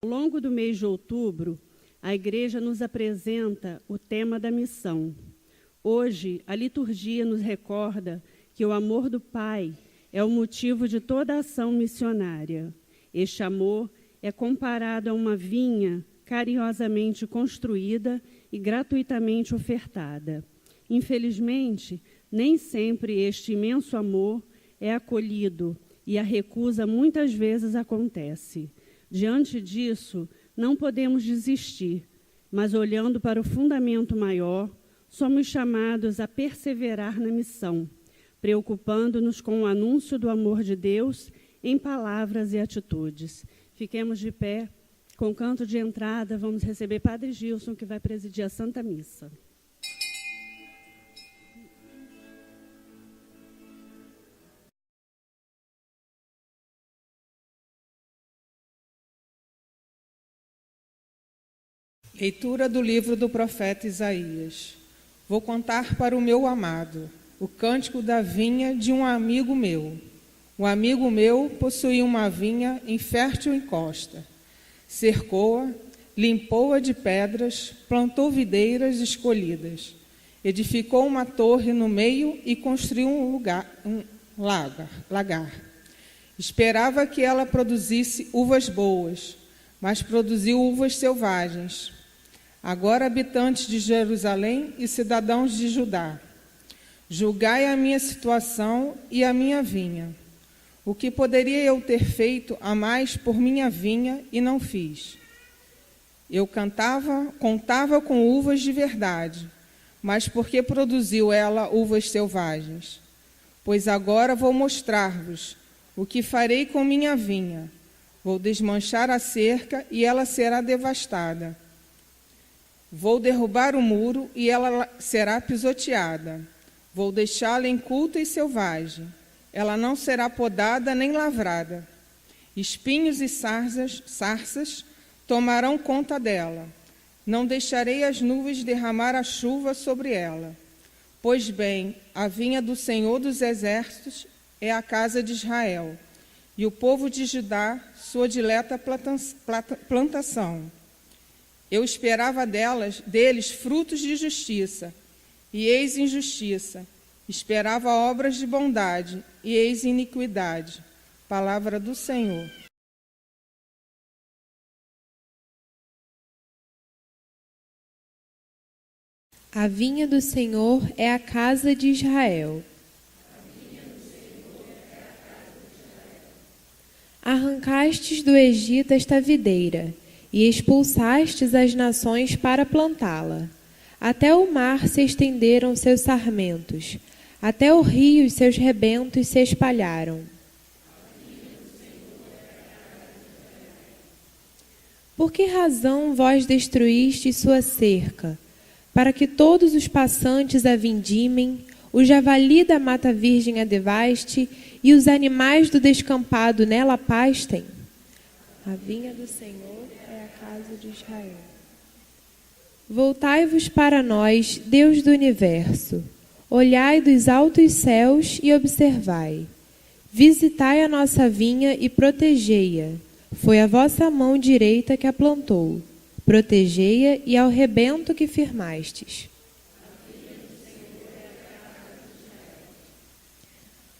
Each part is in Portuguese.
Ao longo do mês de outubro, a Igreja nos apresenta o tema da missão. Hoje, a liturgia nos recorda que o amor do Pai é o motivo de toda a ação missionária. Este amor é comparado a uma vinha carinhosamente construída e gratuitamente ofertada. Infelizmente, nem sempre este imenso amor é acolhido e a recusa muitas vezes acontece. Diante disso, não podemos desistir, mas olhando para o fundamento maior, somos chamados a perseverar na missão, preocupando-nos com o anúncio do amor de Deus em palavras e atitudes. Fiquemos de pé. Com o canto de entrada, vamos receber Padre Gilson, que vai presidir a Santa Missa. Leitura do livro do profeta Isaías. Vou contar para o meu amado o cântico da vinha de um amigo meu. Um amigo meu possuía uma vinha em fértil encosta. Cercou-a, limpou-a de pedras, plantou videiras escolhidas. Edificou uma torre no meio e construiu um lagar. Esperava que ela produzisse uvas boas, mas produziu uvas selvagens. Agora, habitantes de Jerusalém e cidadãos de Judá, julgai a minha situação e a minha vinha. O que poderia eu ter feito a mais por minha vinha e não fiz? Eu contava com uvas de verdade, mas por que produziu ela uvas selvagens? Pois agora vou mostrar-vos o que farei com minha vinha. Vou desmanchar a cerca e ela será devastada. Vou derrubar o muro e ela será pisoteada. Vou deixá-la inculta e selvagem. Ela não será podada nem lavrada. Espinhos e sarças tomarão conta dela. Não deixarei as nuvens derramar a chuva sobre ela. Pois bem, a vinha do Senhor dos Exércitos é a casa de Israel, e o povo de Judá sua dileta plantação. Eu esperava deles frutos de justiça, e eis injustiça. Esperava obras de bondade, e eis iniquidade. Palavra do Senhor. A vinha do Senhor é a casa de Israel. Arrancastes do Egito esta videira, e expulsastes as nações para plantá-la. Até o mar se estenderam seus sarmentos, até o rio seus rebentos se espalharam. Por que razão vós destruístes sua cerca, para que todos os passantes a vindimem, o javali da mata virgem a devaste, e os animais do descampado nela pastem? A vinha do Senhor é a casa de Israel. Voltai-vos para nós, Deus do universo. Olhai dos altos céus e observai. Visitai a nossa vinha e protegei-a. Foi a vossa mão direita que a plantou. Protegei-a e ao rebento que firmastes.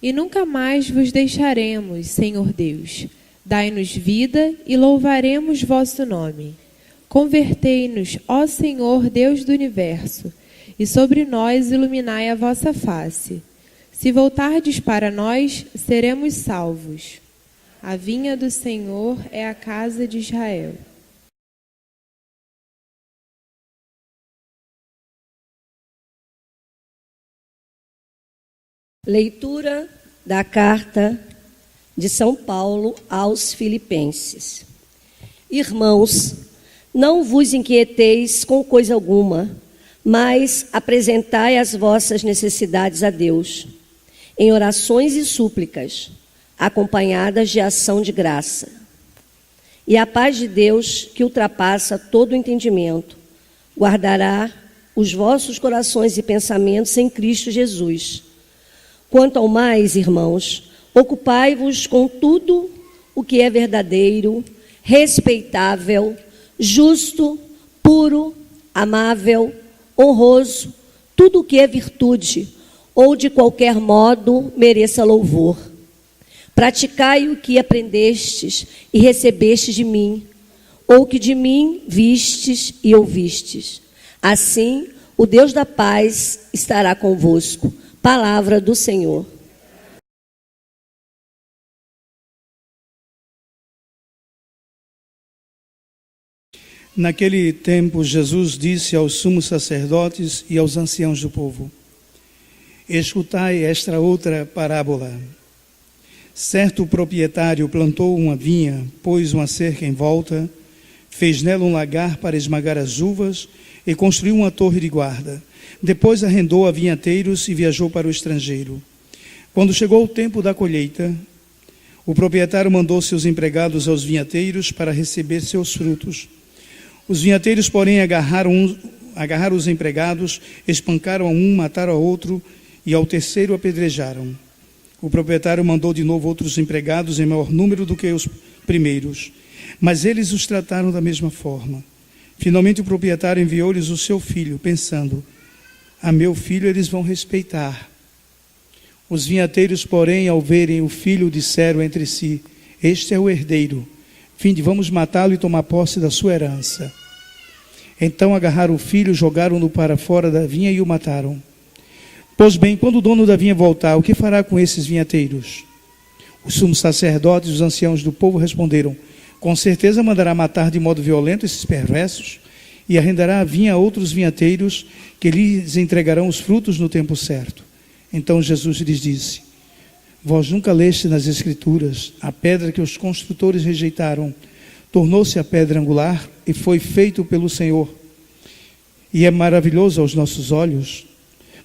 E nunca mais vos deixaremos, Senhor Deus. Dai-nos vida e louvaremos vosso nome. Convertei-nos, ó Senhor, Deus do universo, e sobre nós iluminai a vossa face. Se voltardes para nós, seremos salvos. A vinha do Senhor é a casa de Israel. Leitura da carta de São Paulo aos Filipenses. Irmãos, não vos inquieteis com coisa alguma, mas apresentai as vossas necessidades a Deus, em orações e súplicas, acompanhadas de ação de graça. E a paz de Deus, que ultrapassa todo o entendimento, guardará os vossos corações e pensamentos em Cristo Jesus. Quanto ao mais, irmãos, ocupai-vos com tudo o que é verdadeiro, respeitável, justo, puro, amável, honroso, tudo o que é virtude, ou de qualquer modo mereça louvor. Praticai o que aprendestes e recebestes de mim, ou que de mim vistes e ouvistes. Assim, o Deus da paz estará convosco. Palavra do Senhor. Naquele tempo, Jesus disse aos sumos sacerdotes e aos anciãos do povo: escutai esta outra parábola. Certo proprietário plantou uma vinha, pôs uma cerca em volta, fez nela um lagar para esmagar as uvas e construiu uma torre de guarda. Depois arrendou a vinhateiros e viajou para o estrangeiro. Quando chegou o tempo da colheita, o proprietário mandou seus empregados aos vinhateiros para receber seus frutos. Os vinhateiros, porém, agarraram os empregados, espancaram a um, mataram a outro e ao terceiro apedrejaram. O proprietário mandou de novo outros empregados em maior número do que os primeiros, mas eles os trataram da mesma forma. Finalmente o proprietário enviou-lhes o seu filho, pensando: a meu filho eles vão respeitar. Os vinhateiros, porém, ao verem o filho, disseram entre si: este é o herdeiro. Vinde, vamos matá-lo e tomar posse da sua herança. Então agarraram o filho, jogaram-no para fora da vinha e o mataram. Pois bem, quando o dono da vinha voltar, o que fará com esses vinhateiros? Os sumos sacerdotes e os anciãos do povo responderam: com certeza mandará matar de modo violento esses perversos e arrendará a vinha a outros vinhateiros que lhes entregarão os frutos no tempo certo. Então Jesus lhes disse: vós nunca leste nas Escrituras: a pedra que os construtores rejeitaram tornou-se a pedra angular e foi feito pelo Senhor, e é maravilhoso aos nossos olhos.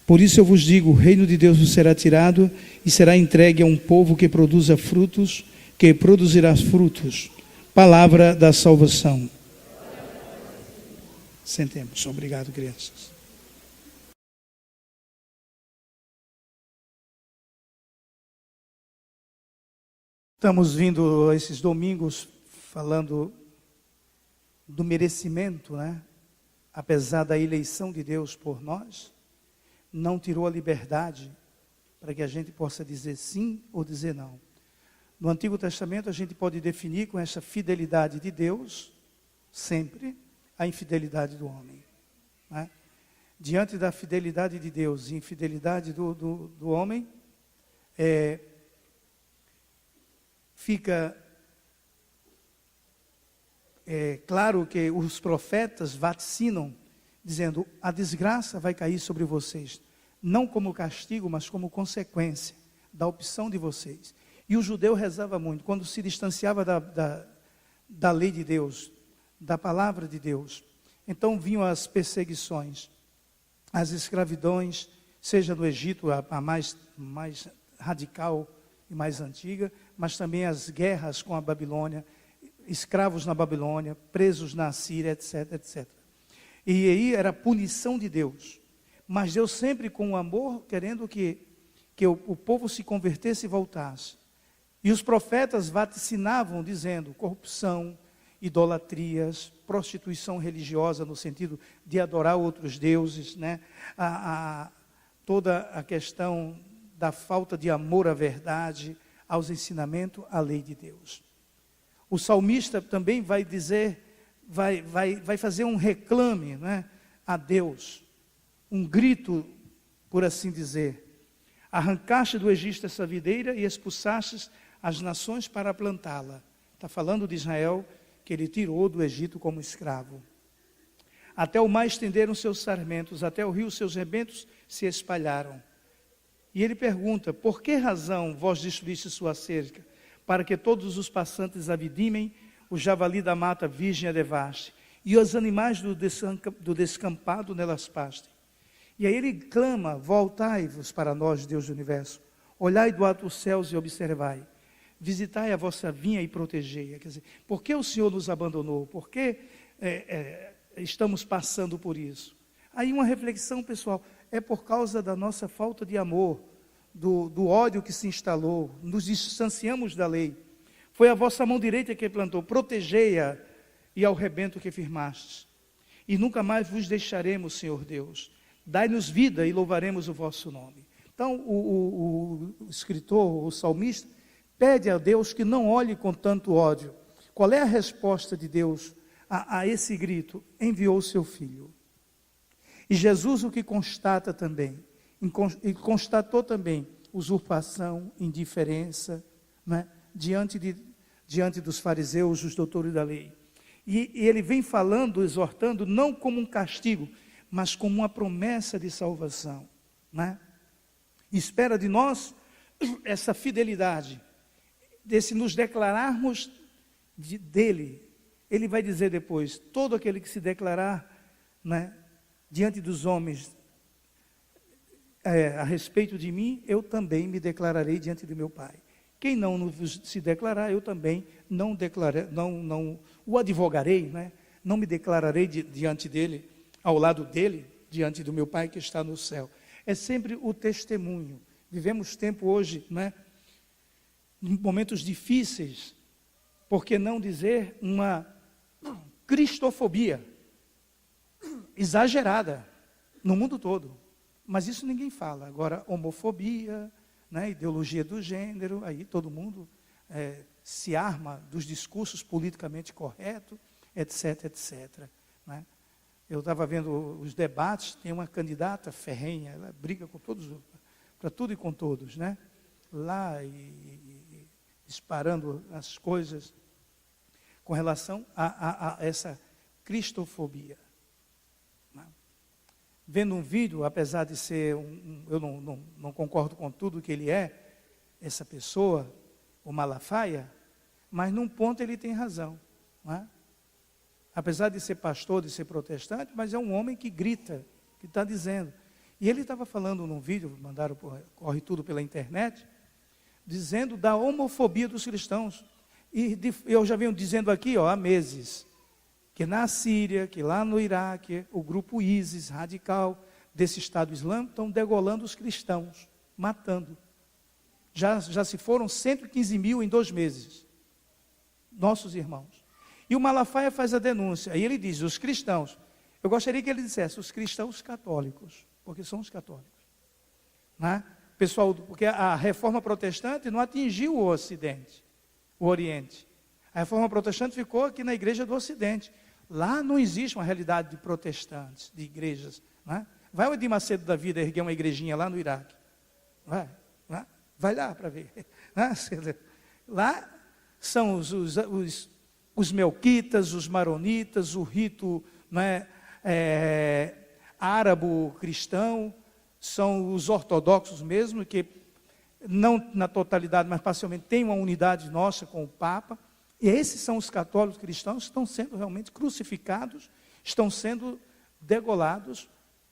Por isso eu vos digo: o reino de Deus vos será tirado e será entregue a um povo que produza frutos, que produzirá frutos. Palavra da salvação. Sentemos. Obrigado, crianças. Estamos vindo esses domingos falando do merecimento, né? Apesar da eleição de Deus por nós, não tirou a liberdade para que a gente possa dizer sim ou dizer não. No Antigo Testamento a gente pode definir com essa fidelidade de Deus, sempre, a infidelidade do homem, né? Diante da fidelidade de Deus e infidelidade do homem, fica claro que os profetas vaticinam, dizendo: a desgraça vai cair sobre vocês, não como castigo, mas como consequência da opção de vocês. E o judeu rezava muito, quando se distanciava da lei de Deus, da palavra de Deus. Então vinham as perseguições, as escravidões, seja no Egito, a mais radical e mais antiga, mas também as guerras com a Babilônia, escravos na Babilônia, presos na Síria, etc, etc. E aí era a punição de Deus. Mas Deus sempre com amor, querendo que o povo se convertesse e voltasse. E os profetas vaticinavam, dizendo: corrupção, idolatrias, prostituição religiosa, no sentido de adorar outros deuses, né? Toda a questão da falta de amor à verdade, aos ensinamentos, à lei de Deus. O salmista também vai dizer, vai fazer um reclame, né, a Deus, um grito, por assim dizer: arrancaste do Egito essa videira e expulsastes as nações para plantá-la. Está falando de Israel, que ele tirou do Egito como escravo. Até o mar estenderam seus sarmentos, até o rio seus rebentos se espalharam. E ele pergunta: por que razão vós destruíste sua cerca, para que todos os passantes a vidimem, o javali da mata virgem a devaste, e os animais do descampado nelas pastem? E aí ele clama: voltai-vos para nós, Deus do universo, olhai do alto os céus e observai, visitai a vossa vinha e protegei-a. Quer dizer, por que o Senhor nos abandonou? Por que estamos passando por isso? Aí uma reflexão, pessoal: é por causa da nossa falta de amor, do ódio que se instalou, nos distanciamos da lei. Foi a vossa mão direita que plantou, protegei-a e ao rebento que firmastes. E nunca mais vos deixaremos, Senhor Deus. Dai-nos vida e louvaremos o vosso nome. Então, o escritor, o salmista, pede a Deus que não olhe com tanto ódio. Qual é a resposta de Deus a esse grito? Enviou o seu Filho. E Jesus o que constata também, e constatou também usurpação, indiferença, né, diante dos fariseus, dos doutores da lei. E ele vem falando, exortando, não como um castigo, mas como uma promessa de salvação, né? Espera de nós essa fidelidade, desse nos declararmos dele. Ele vai dizer depois, todo aquele que se declarar, né, diante dos homens, a respeito de mim, eu também me declararei diante do meu Pai. Quem não se declarar, eu também não o advogarei, né? Não me declararei diante dele, ao lado dele, diante do meu Pai que está no céu. É sempre o testemunho. Vivemos tempo hoje, né, momentos difíceis, por que não dizer uma cristofobia exagerada no mundo todo. Mas isso ninguém fala. Agora, homofobia, né, ideologia do gênero, aí todo mundo se arma dos discursos politicamente corretos, etc, etc. Né? Eu estava vendo os debates, tem uma candidata ferrenha, ela briga com todos, para tudo e com todos, né? Lá e disparando as coisas com relação a essa cristofobia. Né? Vendo um vídeo, apesar de ser, eu não concordo com tudo que ele é, essa pessoa, o Malafaia, mas num ponto ele tem razão. Não é? Apesar de ser pastor, de ser protestante, mas é um homem que grita, que está dizendo. E ele estava falando num vídeo, corre tudo pela internet, dizendo da homofobia dos cristãos. E eu já venho dizendo aqui, há meses, que na Síria, que lá no Iraque, o grupo ISIS, radical, desse Estado Islâmico, estão degolando os cristãos, matando. Já se foram 115 mil em 2 meses, nossos irmãos. E o Malafaia faz a denúncia, e ele diz, os cristãos, eu gostaria que ele dissesse, os cristãos católicos, porque são os católicos. Né? Pessoal, porque a reforma protestante não atingiu o Ocidente, o Oriente. A reforma protestante ficou aqui na igreja do Ocidente. Lá não existe uma realidade de protestantes, de igrejas. Né? Vai o Edir Macedo da vida erguer uma igrejinha lá no Iraque. Vai lá para ver. Lá são os melquitas, os maronitas, o rito, né, árabo-cristão, são os ortodoxos mesmo, que não na totalidade, mas parcialmente tem uma unidade nossa com o Papa. E esses são os católicos cristãos que estão sendo realmente crucificados, estão sendo degolados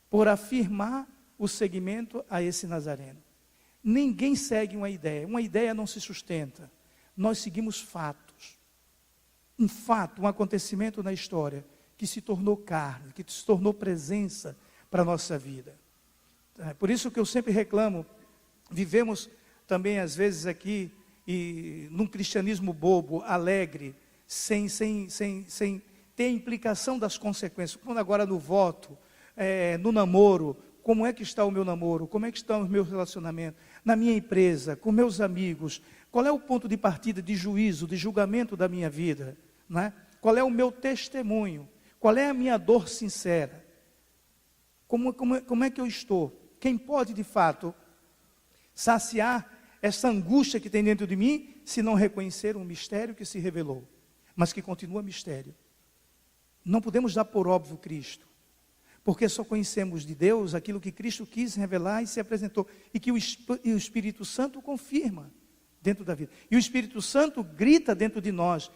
por afirmar o seguimento a esse Nazareno. Ninguém segue uma ideia não se sustenta. Nós seguimos fatos. Um fato, um acontecimento na história que se tornou carne, que se tornou presença para a nossa vida. É por isso que eu sempre reclamo, vivemos também às vezes aqui e num cristianismo bobo, alegre, sem ter a implicação das consequências. Quando agora no voto, no namoro, como é que está o meu namoro? Como é que estão os meus relacionamentos? Na minha empresa, com meus amigos, qual é o ponto de partida de juízo, de julgamento da minha vida? Não é? Qual é o meu testemunho? Qual é a minha dor sincera? Como é que eu estou? Quem pode de fato saciar essa angústia que tem dentro de mim, se não reconhecer um mistério que se revelou, mas que continua mistério? Não podemos dar por óbvio Cristo, porque só conhecemos de Deus aquilo que Cristo quis revelar e se apresentou, e que o Espírito Santo confirma dentro da vida. E o Espírito Santo grita dentro de nós,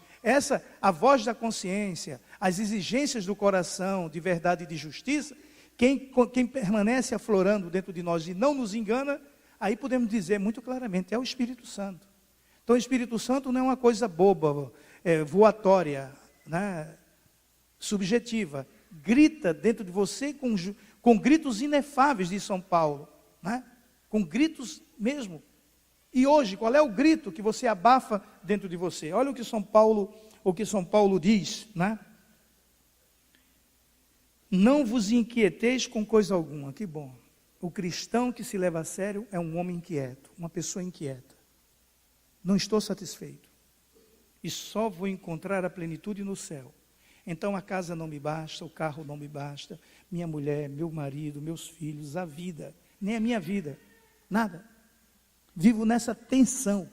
a voz da consciência, as exigências do coração, de verdade e de justiça. Quem permanece aflorando dentro de nós e não nos engana, aí podemos dizer muito claramente, é o Espírito Santo. Então o Espírito Santo não é uma coisa boba, voatória, né, subjetiva. Grita dentro de você com gritos inefáveis, diz São Paulo, né? Com gritos mesmo, E hoje, qual é o grito que você abafa dentro de você? Olha o que São Paulo diz, né? Não vos inquieteis com coisa alguma. Que bom. O cristão que se leva a sério é um homem inquieto, uma pessoa inquieta. Não estou satisfeito. E só vou encontrar a plenitude no céu. Então a casa não me basta, o carro não me basta, minha mulher, meu marido, meus filhos, a vida, nem a minha vida, nada. Vivo nessa tensão.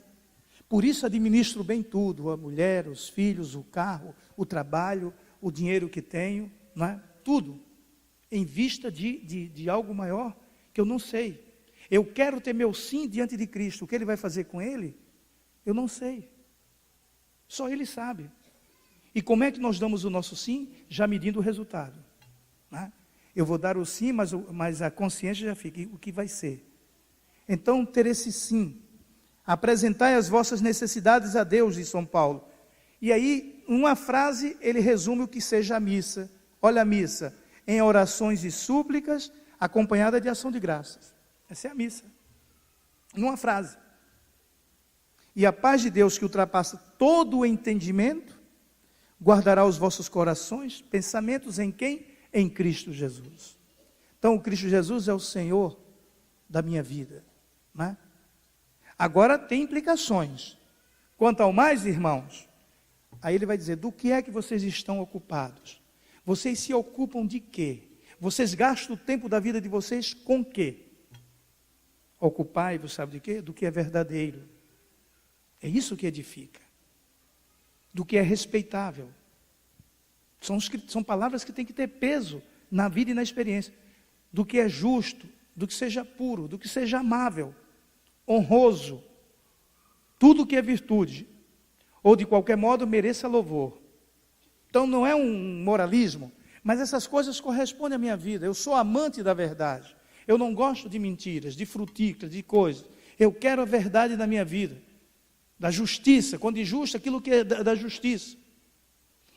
Por isso administro bem tudo, a mulher, os filhos, o carro, o trabalho, o dinheiro que tenho, não é? Tudo, em vista de algo maior que eu não sei. Eu quero ter meu sim diante de Cristo. O que Ele vai fazer com ele? Eu não sei. Só Ele sabe. E como é que nós damos o nosso sim? Já medindo o resultado. Né? Eu vou dar o sim, mas a consciência já fica. O que vai ser? Então, ter esse sim. Apresentai as vossas necessidades a Deus, diz São Paulo. E aí, uma frase, ele resume o que seja a missa. Olha a missa. Em orações e súplicas, acompanhada de ação de graças. Essa é a missa. Numa frase. E a paz de Deus, que ultrapassa todo o entendimento, guardará os vossos corações, pensamentos em quem? Em Cristo Jesus. Então, o Cristo Jesus é o Senhor da minha vida. Né? Agora, tem implicações. Quanto ao mais, irmãos, aí ele vai dizer, do que é que vocês estão ocupados? Vocês se ocupam de quê? Vocês gastam o tempo da vida de vocês com quê? Ocupai-vos, sabe de quê? Do que é verdadeiro. É isso que edifica. Do que é respeitável. São palavras que têm que ter peso na vida e na experiência. Do que é justo, do que seja puro, do que seja amável, honroso. Tudo que é virtude, ou de qualquer modo mereça louvor. Então não é um moralismo, mas essas coisas correspondem à minha vida. Eu sou amante da verdade. Eu não gosto de mentiras, de frutícolas, de coisas. Eu quero a verdade na minha vida. Da justiça, quando diz justo, aquilo que é da justiça.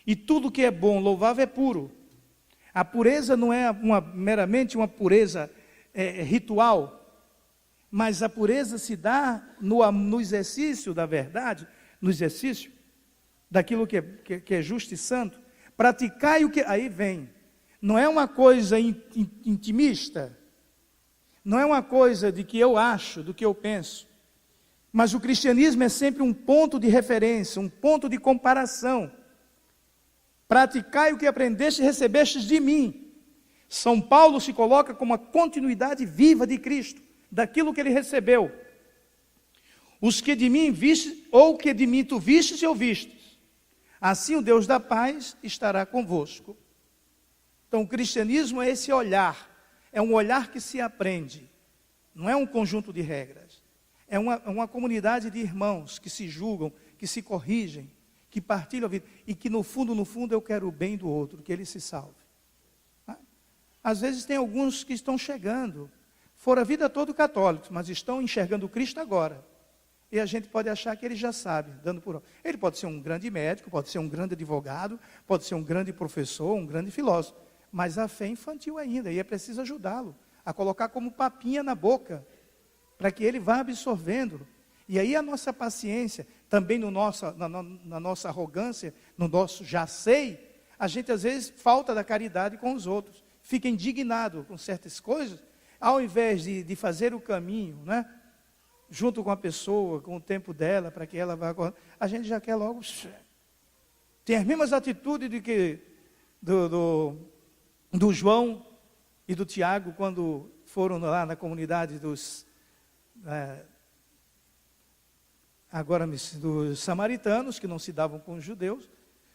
E tudo que é bom, louvável, é puro. A pureza não é meramente uma pureza ritual, mas a pureza se dá no exercício da verdade, no exercício daquilo que é justo e santo. Praticai o que... Aí vem. Não é uma coisa intimista, não é uma coisa de que eu acho, do que eu penso. Mas o cristianismo é sempre um ponto de referência, um ponto de comparação. Praticai o que aprendeste e recebestes de mim. São Paulo se coloca como a continuidade viva de Cristo, daquilo que ele recebeu. Os que de mim vistes, ou que de mim tu vistes e ouvistes. Assim o Deus da paz estará convosco. Então o cristianismo é esse olhar, é um olhar que se aprende, não é um conjunto de regras. É uma comunidade de irmãos que se julgam, que se corrigem, que partilham a vida, e que no fundo, eu quero o bem do outro, que ele se salve. Às vezes tem alguns que estão chegando, foram a vida toda católicos, mas estão enxergando Cristo agora. E a gente pode achar que ele já sabe, dando por... Ele pode ser um grande médico, pode ser um grande advogado, pode ser um grande professor, um grande filósofo, mas a fé é infantil ainda, e é preciso ajudá-lo a colocar como papinha na boca, para que ele vá absorvendo. E aí a nossa paciência, também na nossa arrogância, no nosso já sei, a gente às vezes falta da caridade com os outros, fica indignado com certas coisas, ao invés de fazer o caminho, né? Junto com a pessoa, com o tempo dela, para que ela vá... A gente já quer logo... Tem as mesmas atitudes do João e do Tiago, quando foram lá na comunidade dos samaritanos, que não se davam com os judeus,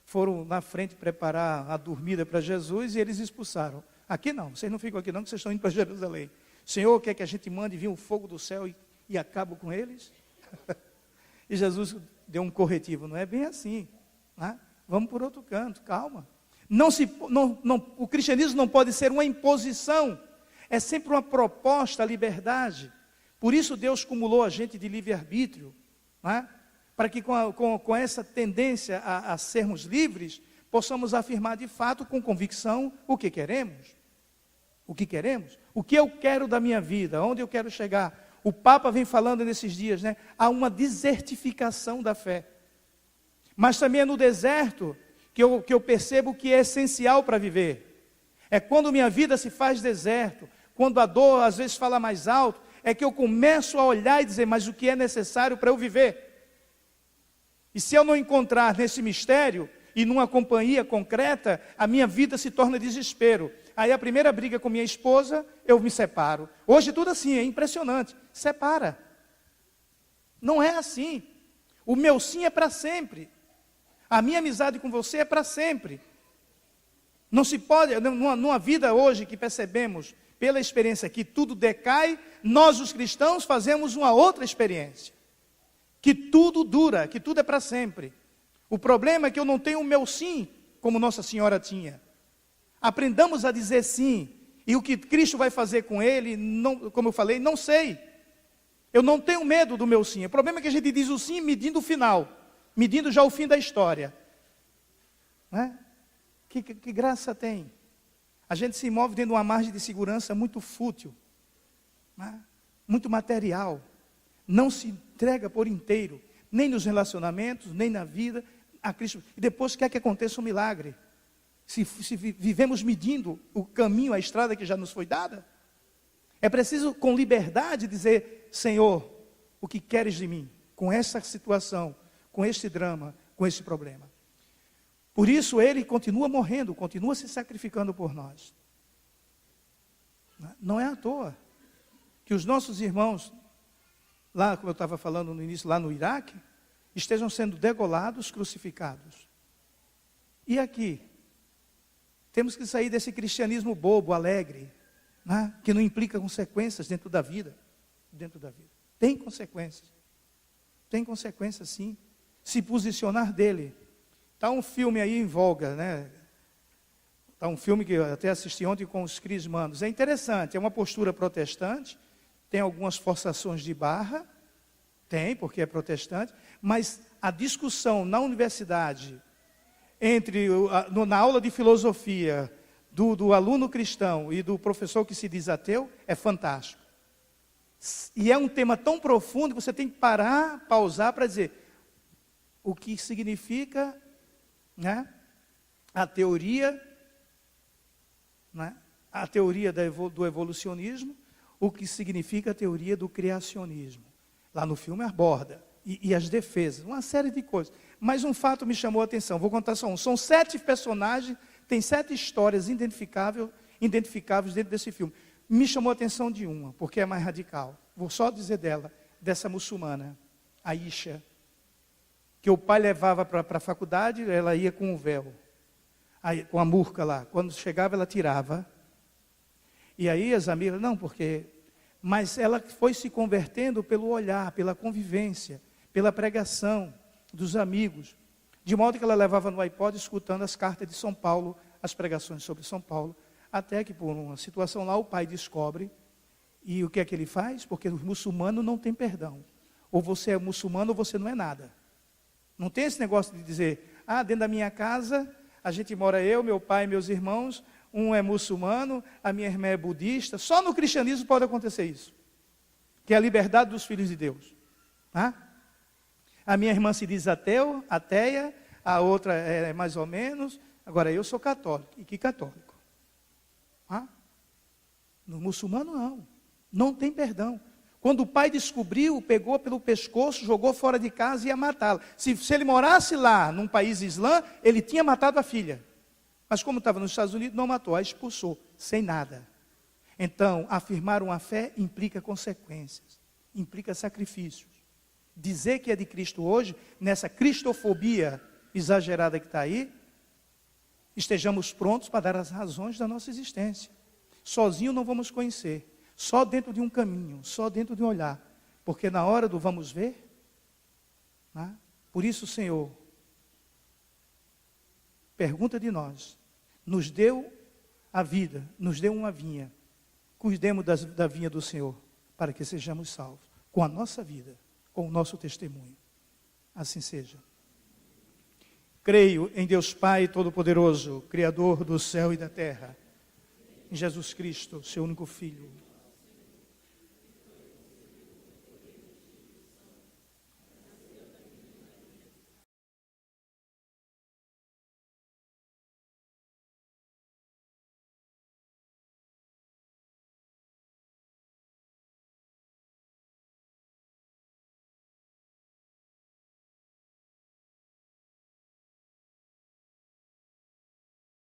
foram na frente preparar a dormida para Jesus e eles expulsaram. Aqui não, vocês não ficam aqui não, que vocês estão indo para Jerusalém. O Senhor quer que a gente mande vir um fogo do céu e acabo com eles? E Jesus deu um corretivo, não é bem assim, né? Vamos por outro canto, calma. O cristianismo não pode ser uma imposição, é sempre uma proposta à liberdade. Por isso Deus cumulou a gente de livre-arbítrio, né? Para que com essa tendência a sermos livres, possamos afirmar de fato, com convicção, o que queremos. O que queremos, o que eu quero da minha vida, onde eu quero chegar, O Papa vem falando nesses dias, né? Há uma desertificação da fé. Mas também é no deserto que eu percebo que é essencial para viver. É quando minha vida se faz deserto, quando a dor às vezes fala mais alto, é que eu começo a olhar e dizer, mas o que é necessário para eu viver? E se eu não encontrar nesse mistério e numa companhia concreta, a minha vida se torna desespero. Aí a primeira briga com minha esposa, eu me separo. Hoje tudo assim, é impressionante. Separa. Não é assim. O meu sim é para sempre. A minha amizade com você é para sempre. Não se pode, numa vida hoje que percebemos, pela experiência que tudo decai, nós os cristãos fazemos uma outra experiência. Que tudo dura, que tudo é para sempre. O problema é que eu não tenho o meu sim, como Nossa Senhora tinha. Aprendamos a dizer sim. E o que Cristo vai fazer com ele, não, como eu falei, não sei. Eu não tenho medo do meu sim. O problema é que a gente diz o sim medindo o final. Medindo já o fim da história. Não é? Que graça tem? A gente se move dentro de uma margem de segurança muito fútil. Não é? Muito material. Não se entrega por inteiro. Nem nos relacionamentos, nem na vida. A Cristo. E depois quer que aconteça um milagre. Se vivemos medindo o caminho, a estrada que já nos foi dada. É preciso com liberdade dizer, Senhor, o que queres de mim? Com essa situação, com este drama, com esse problema. Por isso ele continua morrendo, continua se sacrificando por nós. Não é à toa que os nossos irmãos, lá como eu estava falando no início, lá no Iraque, estejam sendo degolados, crucificados. E aqui, temos que sair desse cristianismo bobo, alegre, né? Que não implica consequências dentro da vida. Tem consequências. Tem consequências sim. Se posicionar dele. Está um filme aí em voga, né? Está um filme que eu até assisti ontem com os crismandos. É interessante, é uma postura protestante, tem algumas forçações de barra, tem, porque é protestante, mas a discussão na universidade, na aula de filosofia, do aluno cristão e do professor que se diz ateu, é fantástico. E é um tema tão profundo que você tem que parar, pausar para dizer o que significa, né, a teoria, né, a teoria do evolucionismo, o que significa a teoria do criacionismo. Lá no filme aborda. E as defesas, uma série de coisas. Mas um fato me chamou a atenção, vou contar só um. São 7 personagens, tem 7 histórias identificáveis dentro desse filme. Me chamou a atenção de uma, porque é mais radical. Vou só dizer dela, dessa muçulmana, Aisha, que o pai levava para a faculdade, ela ia com o véu, aí, com a murca lá. Quando chegava, ela tirava. E aí as amigas, não, porque... Mas ela foi se convertendo pelo olhar, pela convivência, pela pregação dos amigos. De modo que ela levava no iPod escutando as cartas de São Paulo, as pregações sobre São Paulo, até que por uma situação lá o pai descobre, e o que é que ele faz? Porque o muçulmano não tem perdão. Ou você é muçulmano ou você não é nada. Não tem esse negócio de dizer, dentro da minha casa, a gente mora eu, meu pai e meus irmãos, um é muçulmano, a minha irmã é budista. Só no cristianismo pode acontecer isso. Que é a liberdade dos filhos de Deus. A minha irmã se diz ateia, a outra é mais ou menos. Agora, eu sou católico. E que católico? No muçulmano, não tem perdão. Quando o pai descobriu, pegou pelo pescoço, jogou fora de casa e ia matá-la. Se ele morasse lá, num país islã, ele tinha matado a filha. Mas como estava nos Estados Unidos, não matou, a expulsou, sem nada. Então, afirmar uma fé implica consequências, implica sacrifícios. Dizer que é de Cristo hoje, nessa cristofobia exagerada que está aí, estejamos prontos para dar as razões da nossa existência. Sozinho não vamos conhecer, só dentro de um caminho, só dentro de um olhar. Porque na hora do vamos ver, por isso o Senhor pergunta de nós, nos deu a vida, nos deu uma vinha, cuidemos da vinha do Senhor, para que sejamos salvos, com a nossa vida, com o nosso testemunho. Assim seja. Creio em Deus Pai Todo-Poderoso, Criador do céu e da terra, em Jesus Cristo, seu único Filho,